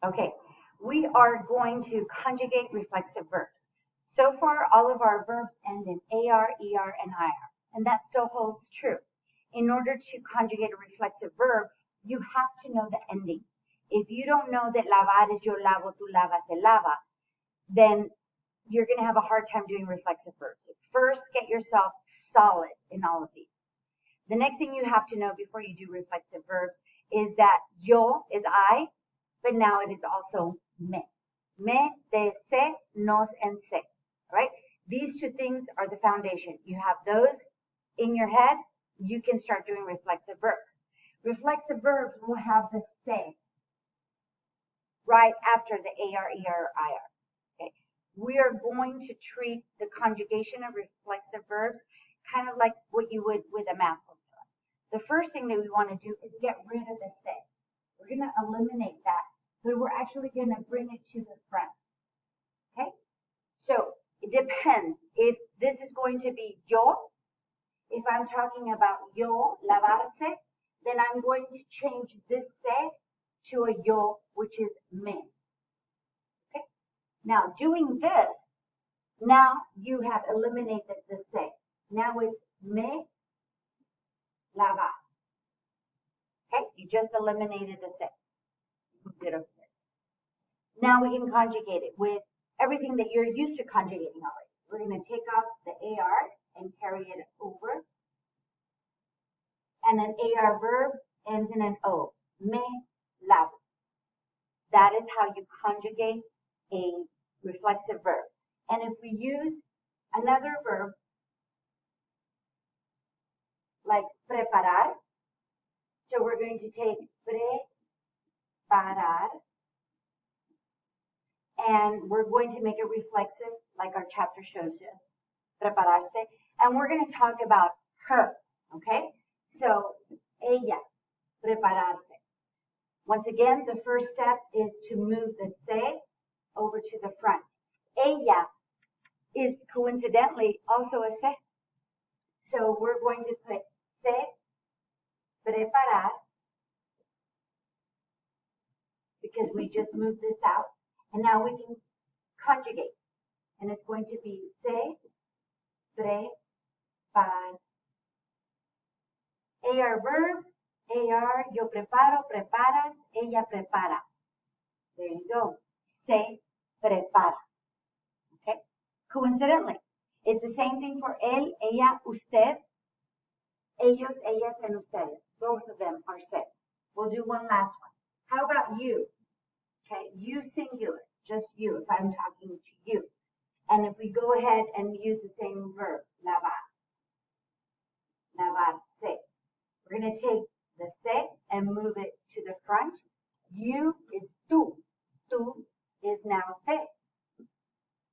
Okay, we are going to conjugate reflexive verbs. So far, all of our verbs end in AR, ER, and IR, and that still holds true. In order to conjugate a reflexive verb, you have to know the endings. If you don't know that lavar is yo lavo, tú lavas, él lava, then you're going to have a hard time doing reflexive verbs. So first, get yourself solid in all of these. The next thing you have to know before you do reflexive verbs is that yo is I, but now it is also me. Me, te, se, nos, and se. Right? These two things are the foundation. You have those in your head, you can start doing reflexive verbs. Reflexive verbs will have the se right after the AR, ER, IR. Okay? We are going to treat the conjugation of reflexive verbs kind of like what you would with a math formula. The first thing that we want to do is get rid of the se. We're going to eliminate that, but we're actually going to bring it to the front. Okay? So it depends. If this is going to be yo, if I'm talking about yo, lavarse, then I'm going to change this se to a yo, which is me. Okay? Now, doing this, now you have eliminated the se. Now it's me, lavar. Okay? You just eliminated the se. Moved it over there. Now we can conjugate it with everything that you're used to conjugating already. We're going to take off the AR and carry it over. And an AR verb ends in an O. Me lavo. That is how you conjugate a reflexive verb. And if we use another verb like preparar, so we're going to take preparar, and we're going to make it reflexive like our chapter shows us, prepararse, and we're going to talk about her, okay? So, ella, prepararse. Once again, the first step is to move the se over to the front. Ella is coincidentally also a se. So we're going to put se, preparar, because we just moved this out. And now we can conjugate. And it's going to be se, prepar. AR verb, AR, yo preparo, preparas, ella prepara. There you go. Se prepara. Okay? Coincidentally, it's the same thing for él, ella, usted, ellos, ellas, and ustedes. Both of them are se. We'll do one last one. How about you? Okay, you singular, just you, if I'm talking to you. And if we go ahead and use the same verb, lavar, lavarse. We're going to take the se and move it to the front. You is tú. Tú is now te.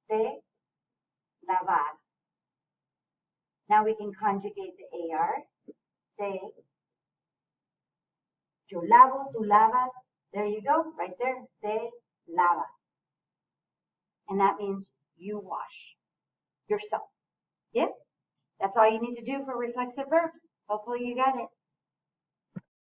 Te, lavar. Now we can conjugate the AR. Te, yo lavo, tú lavas. There you go, right there. Te lavas. And that means you wash yourself. Yep. That's all you need to do for reflexive verbs. Hopefully you got it.